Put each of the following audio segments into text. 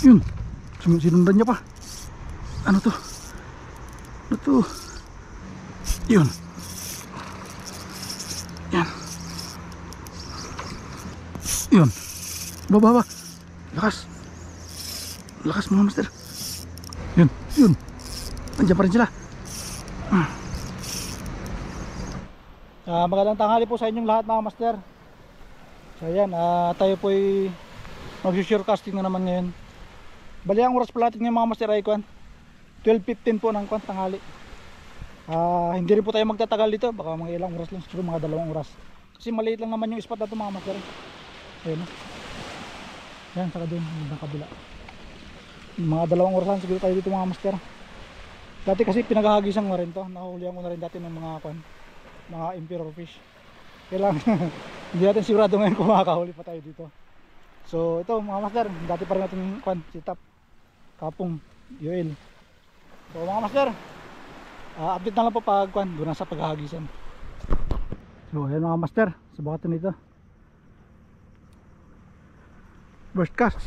Yun, sinundan niya pa. Ano to? Ano to? Yun. Yan. Yun. Baba. Lakas. Lakas mga master. Yun. Nandiyan pa rin sila. Magandang tanghali po sa inyong lahat mga master. So ayan, tayo po ay mag-shore casting na naman ngayon. Bali ang oras pala natin ngayon mga master ay 12:15 po ng tanghali. Hindi rin po tayo magtatagal dito. Baka mga ilang oras lang, siguro mga 2 oras. Kasi maliit lang naman yung spot na ito mga master. Ayan. Ayan, saka doon, yung kabila. Mga 2 oras lang siguro tayo dito mga master. Dati kasi pinaghahagisan ko rin to. Nahuhulihan ko na rin dati ng mga emperor fish. Kailangan hindi natin sigurado ngayon kung makakahuli pa tayo dito. So ito mga master, dati pa rin natin si Tap, Kapong, Yoel. So mga master, update na lang po pag doon sa paghahagisan. So ayan mga master, subukan nito. Burst cast.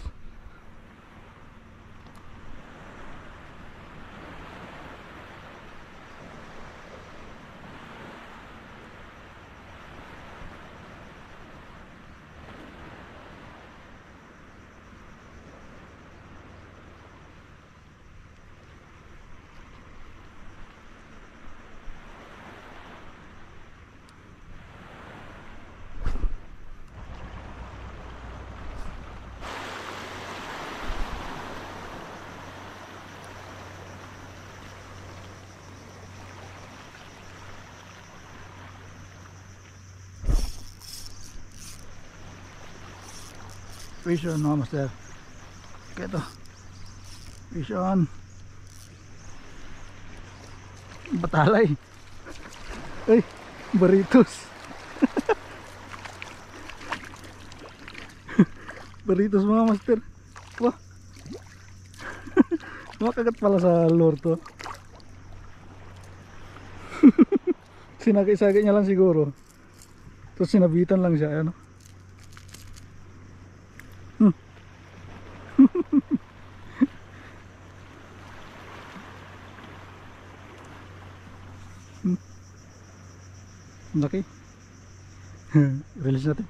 Fish on mga master. Ito fish on. Batalay. Ay, baritos. Baritos mga master. Wah. Makagat pala sa lure to. Sinagay-sagay niya lang siguro. Tapos sinabitan lang siya, ano. Laki. Release natin.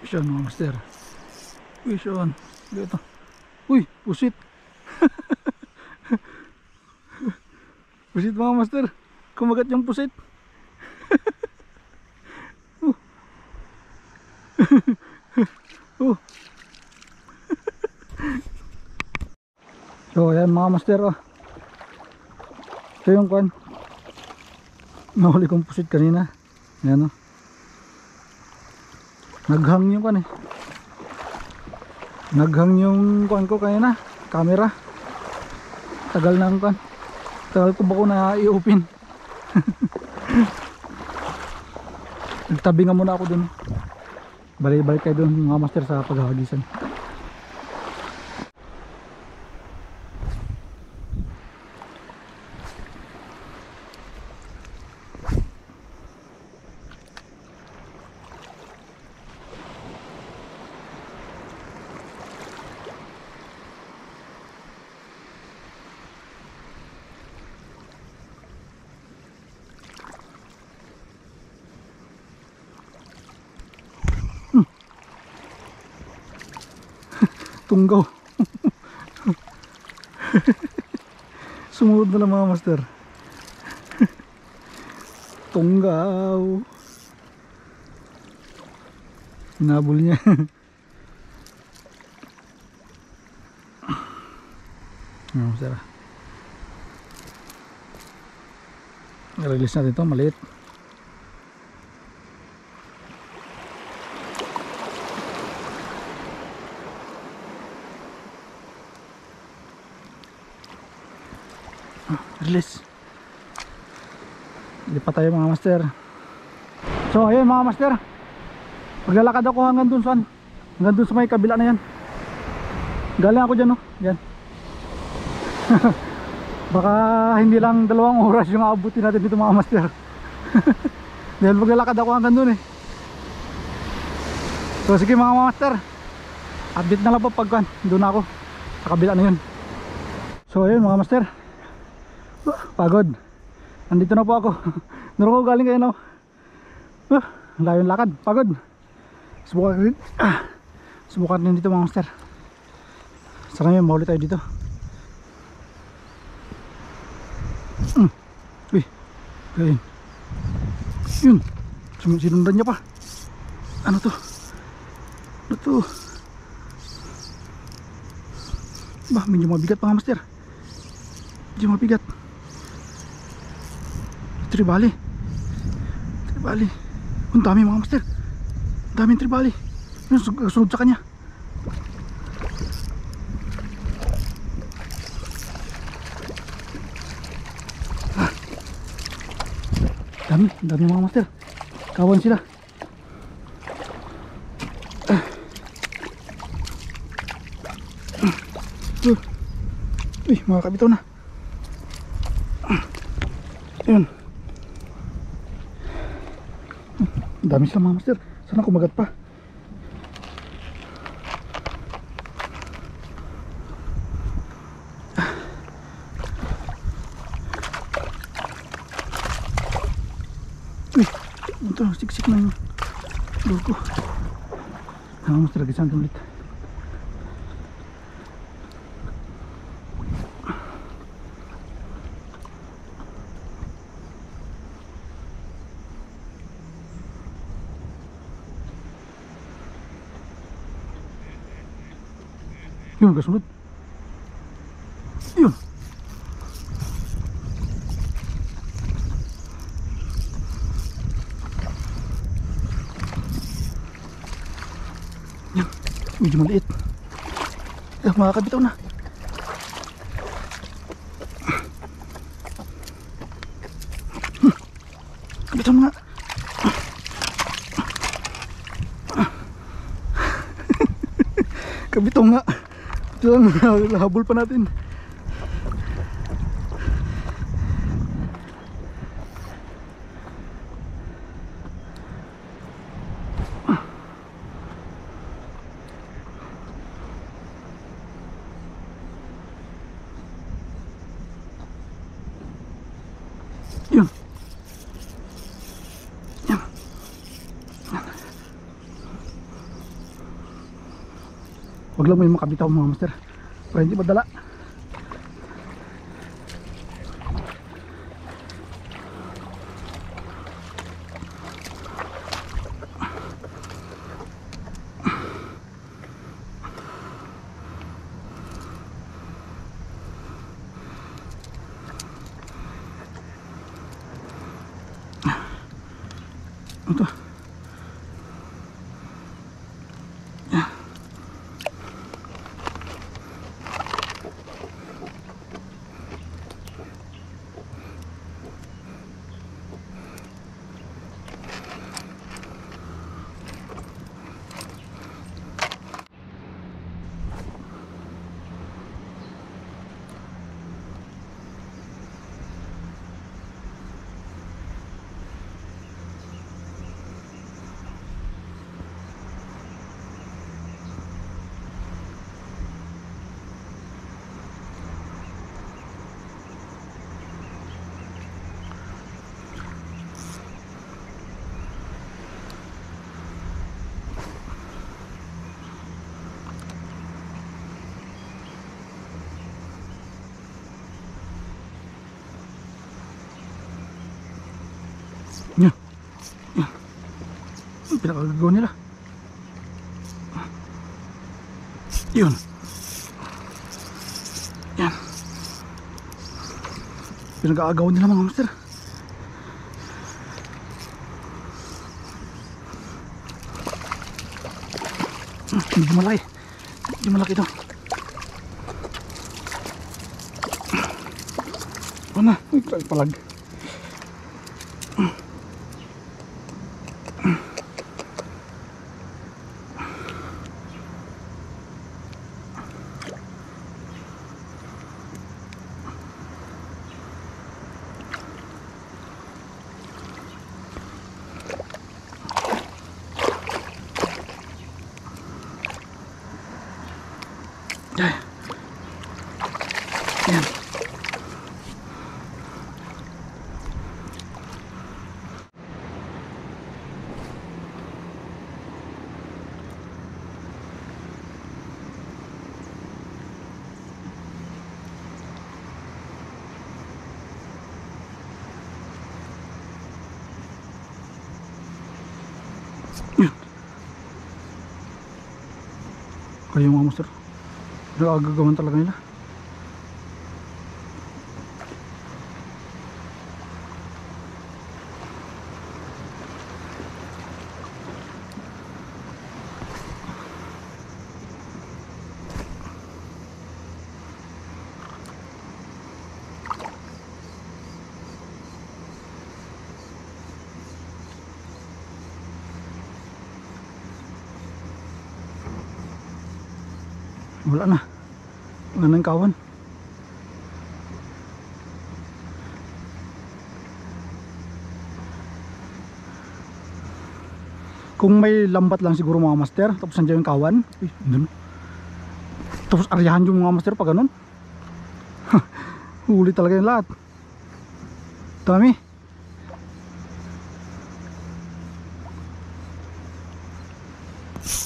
Fish on mga master. Fish on. Dito. Uy, pusit. Pusit mga master. Kumagat yung pusit. So ayan mga master. Ito yung nahuli kong pusit kanina. Ayan o. Naghang yung naghang yung ko kanina, camera. Tagal na ang tagal ko ba ko na i-open. Nagtabi nga muna ako dun. Balik kayo dun mga master sa paghahagisan. Tunggaw. Sumunod na lang mga master. Tunggaw. Hinabol niya. Master. I-release natin ito, maliit. Release. Lipat tayo mga master. So ayun mga master, maglalakad ako hanggang dun saan, hanggang dun sa may kabila na yan. Galing ako dyan, no? Yan. Baka hindi lang 2 oras yung aabutin natin dito mga master. Dahil maglalakad ako hanggang dun eh. So sige mga master, update na lang po pag doon ako sa kabila na yun. So ayun mga master, pagod. Nandito na po ako. Doon ako galing kayo, no? Layo yung lakad, pagod. Subukan din dito mga master. Sa ngayon mahuli tayo dito. Uy, ayun. Yun, sinundan niya pa. Ano to? Ano to? Bah, medyo mabigat mga master. Medyo mabigat. Tribali. Tribali. Ang dami mga master. Ang daming tribali. Yun, sunod sa kanya. Dami mga master. Kawan sila. Uy, mga kabitaw na. Ayun. Dami sila mga master. Sana kumagat pa. Uy, ito, siksik na yung logo. Mga master, lagisan ito ulit. Yun, kasunod. Yun. Yan. Medyo maliit. Makakabitaw na. Kabitaw na nga. Kabitaw nga. Ito lang, habol pa natin. Yun. Yan. Huwag lang mo yung makabitaw mga master para hindi madala. Ito. Yan. Yan. Ang pinakagagawa nila. Yun. Yan. Pinag-aagaw nila mga master. Medyo malaki. Medyo malaki ito. na. Uy, palag. Yan. Kaya mga master, nagagagawan talaga nila. Wala na. Wala na yung kawan. Kung may lambat lang siguro mga master, tapos nandiyan yung kawan. Uy, dun. Tapos aryahan yung mga master pag ganun. Huli talaga yung lahat. Dami.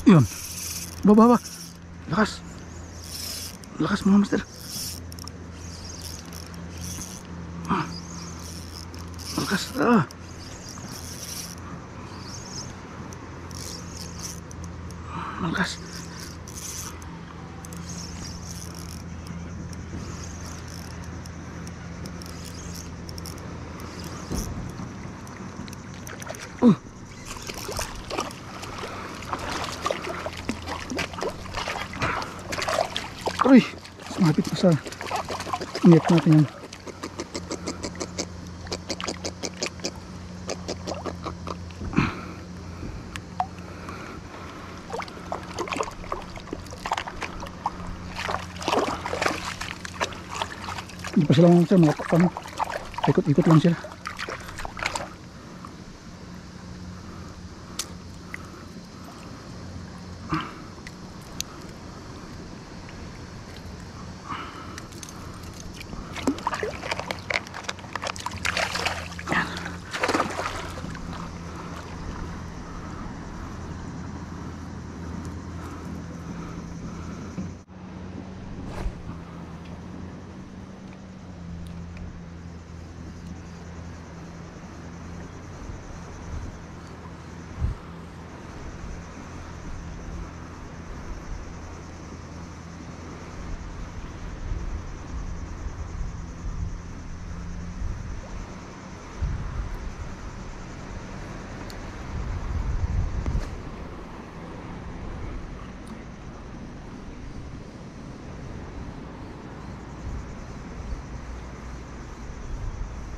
Yun. Baba. Lakas. Lakas mga master. Lakas. Lakas. Uy, sumapit pa sa net natin yan. Hindi pa sila mga paano, ikot-ikot lang sila.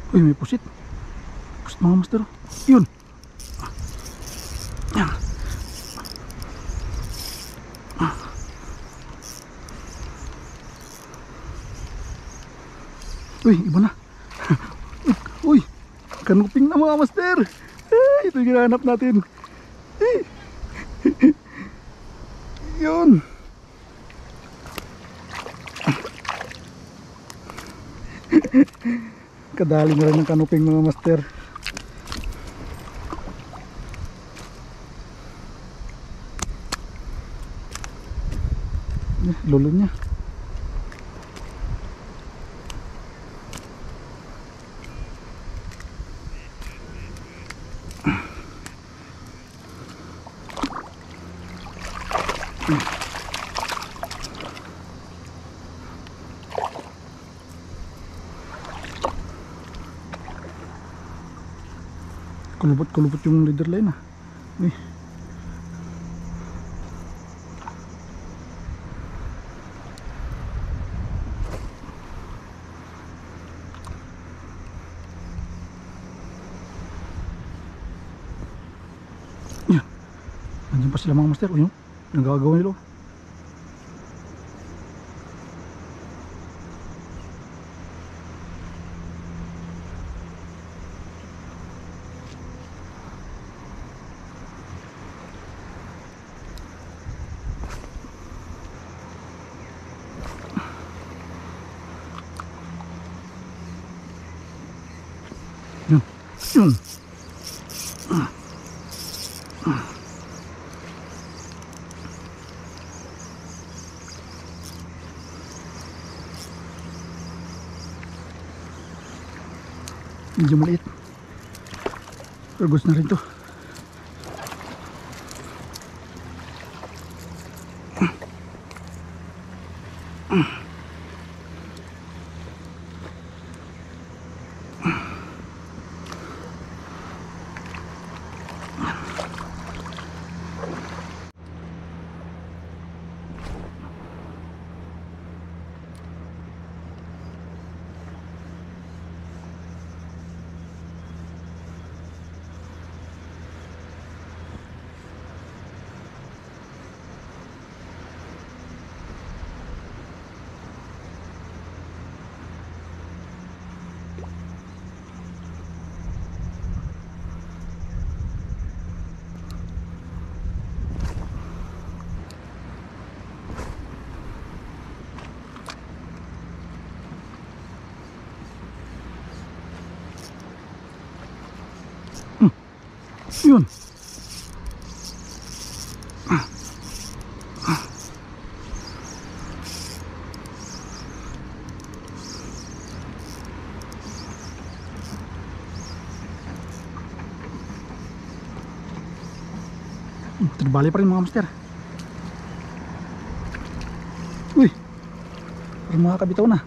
Uy, may pusit. Pusit mga master. Yun. Yan. Uy, iba na. Uy, kanuping na mga master. Ito yung hinahanap natin. Yun. Kadali na rin ng kanuping mga master. Lolo niya. Kulubot yung leader line ah. Uy. Ayun pa sila mga master. Ayun, nagagawa nila. Yun. Yun. Medyo maliit. Pero gusto na rin to. Yun. Terbalik pa rin mga master. Uy, parang mga kabitaw na.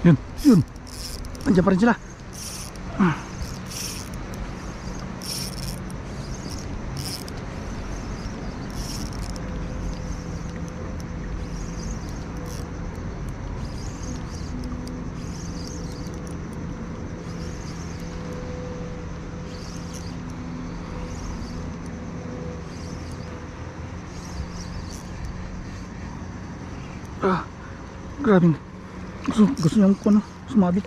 Yun, yun. Andiyan pa rin sila. Grabe. Gusto niyang ano, sumabit.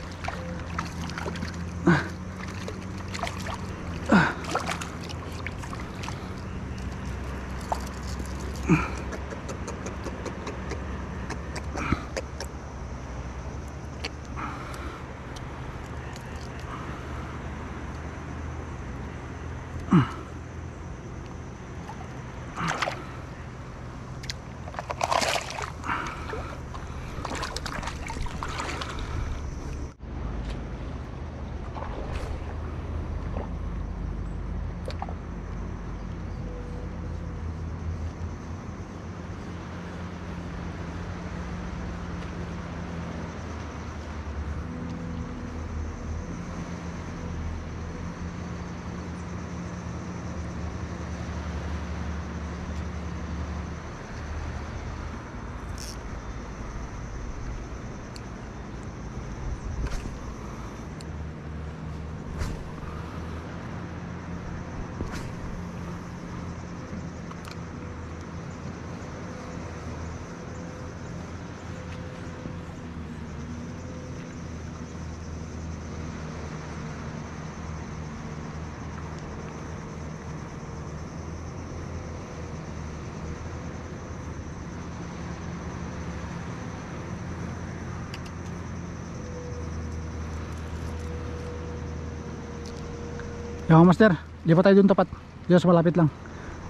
Yung mga master, di pa tayo dun tapat. Dito sa malapit lang.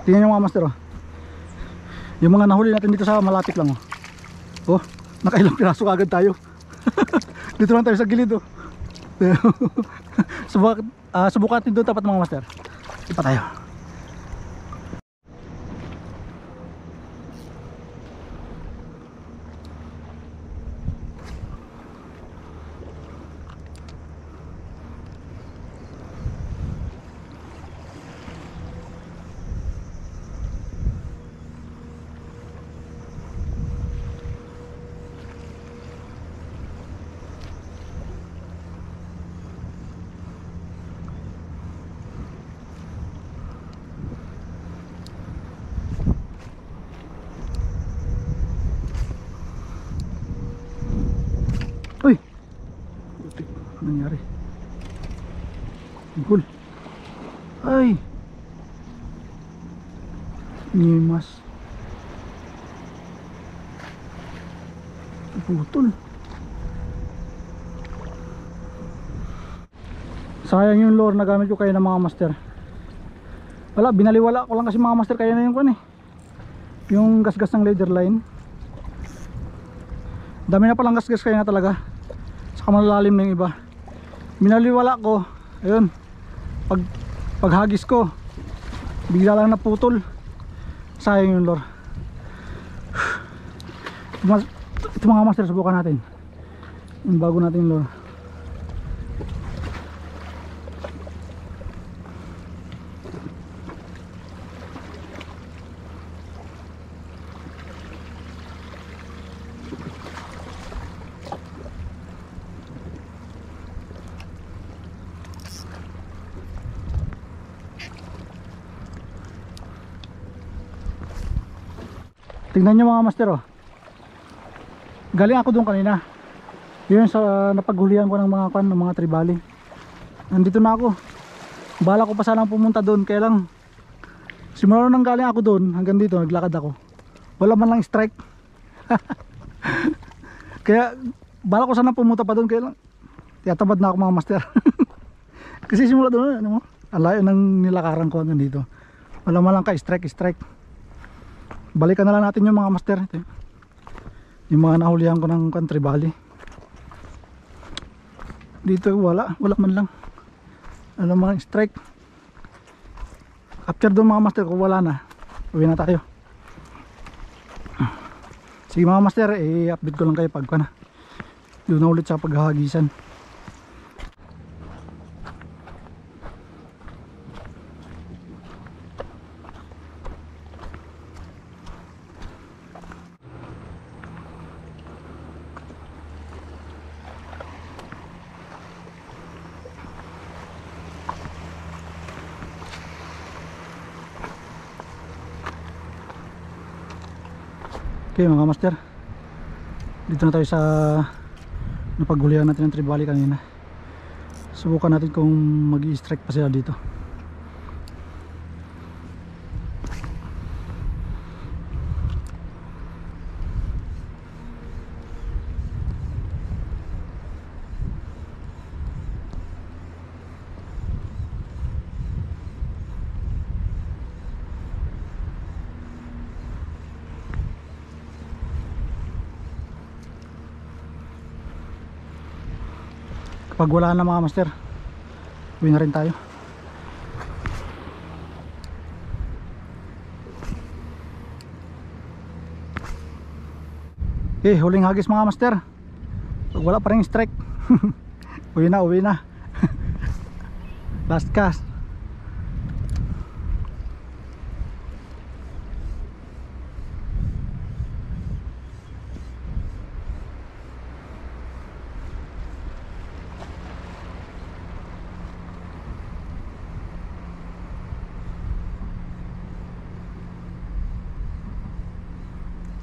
Tingnan nyo mga master oh. Yung mga nahuli natin dito sa malapit lang oh. Oh, nakailang piraso agad tayo. Dito lang tayo sa gilid oh. Subukan natin doon tapat mga master. Ipa tayo. Uy, ano nangyari? Cool. Ay, nimas. Putol. Sayang yung lure na gamit ko kayo ng mga master. Wala, binaliwala ko lang kasi mga master kaya na yung kwan eh. Yung gasgas ng leader line. Dami na palang gasgas kaya na talaga. Saka malalalim na yung iba. Binaliwala ko. Ayun. Paghagis ko, bigla lang naputol. Sayang yung lure. Ito mga master, subukan natin. Yung bago natin yung lure. Tingnan nyo mga master oh. Galing ako doon kanina. Yun sa napaghulihan ko ng mga kan, ng mga tribali. Nandito na ako. Bala ko pa sanang pumunta doon, kaya lang simula nang galing ako doon hanggang dito naglakad ako. Wala man lang strike. Kaya bala ko sanang pumunta pa doon, kaya lang tiyatamad na ako mga master. Kasi simula doon, ano mo? Ang layo ng nilakaran ko hanggang dito. Wala man lang ka strike. Balikan na lang natin yung mga master. Ito, yung mga nahulihan ko ng country valley. Dito wala man lang. Alam mo, strike. After doon mga master, kung wala na, uwi na tayo. Sige mga master, i-update ko lang kayo pag na doon na ulit sa paghahagisan. Okay mga master, dito na tayo sa napaghulihan natin ng tribali kanina. Subukan natin kung mag-i-strike pa sila dito. Pag wala na mga master, uwi na rin tayo. Okay, huling hagis mga master. Pag wala pa rin strike, uwi na. Last cast.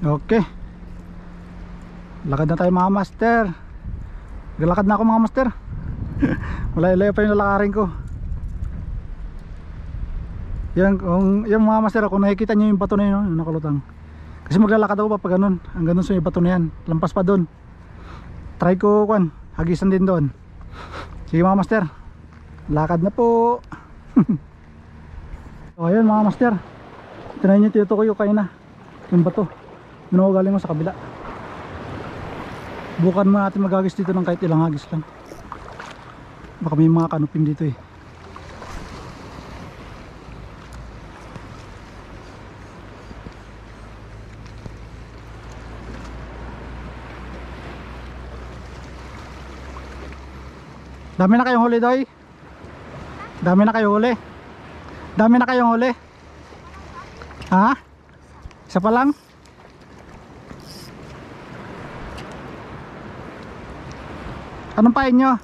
Okay, lakad na tayo mga master. Galakad na ako mga master. Malayo-layo pa yung lalakarin ko. Yung mga master, kung nakikita nyo yung bato na yun, yung nakalutang, kasi maglalakad ako pa pag ganun, hanggang dun sa yung bato na yan, lampas pa dun. Try ko hagisan din doon. Sige mga master, lakad na po. So ayun mga master, tinayin nyo tinutukoy ko kayo na yung bato, yun ako galing mo sa kabila. Bukan mo natin magagis dito ng kahit ilang hagis lang, baka may mga kanuping dito eh. Dami na kayong huli, Doy? Dami na kayong huli? Dami na kayong huli? Ha? Isa pa lang? Anong pain nyo?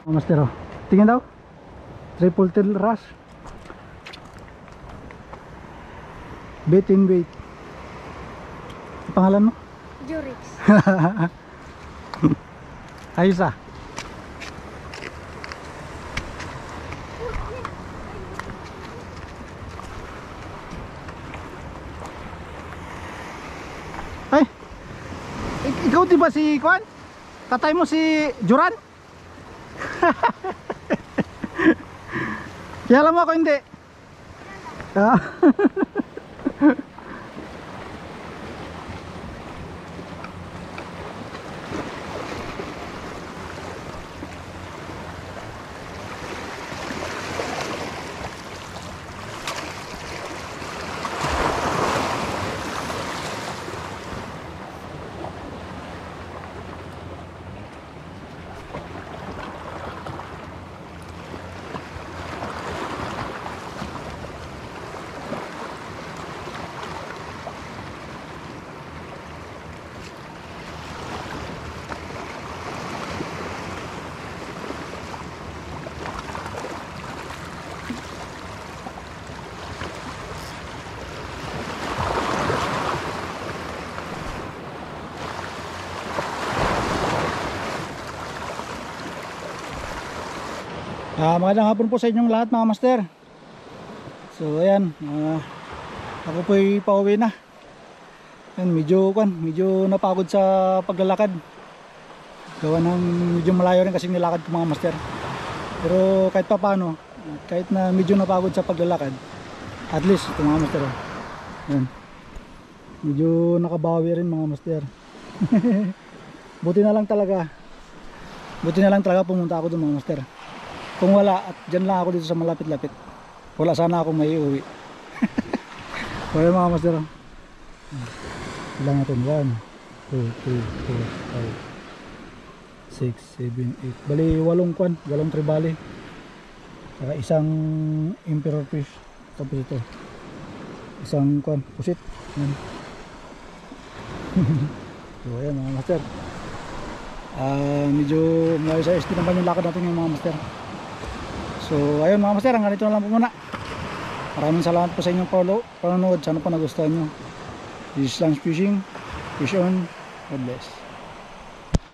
Master, oh. Tingin daw. Triple tail rush. Bait in bait. Pangalan mo? Jurix. Ayos ah. Ay, ikaw diba si Kwan? Tatay mo si Juran? Kaya alam mo ako hindi. Ah. Magandang hapon po sa inyong lahat mga master. So ayan, ako po'y pauwi na. Ayan, medyo napagod sa paglalakad. Gawa ng medyo malayo rin kasi nilakad ko mga master. Pero kahit pa paano, kahit na medyo napagod sa paglalakad, at least ito mga master. Ayan, medyo nakabawi rin mga master. Buti na lang talaga pumunta ako doon mga master. Kung wala, at dyan lang ako dito sa malapit-lapit, wala sana akong may uwi. Kaya mga master, ilang natin, 1, 2, 3, 4, 5, 6, 7, 8, bali 8 tribali, saka isang emperor fish, tapos ito isang pusit. So ayan mga master, medyo may sa SD naman yung lakad natin yung mga master. So ayun mga master, hanggang dito na lang po muna. Maraming salamat po sa inyong panonood. Sana po nagustuhan nyo. This is Lance Fishing. Fish on. God bless.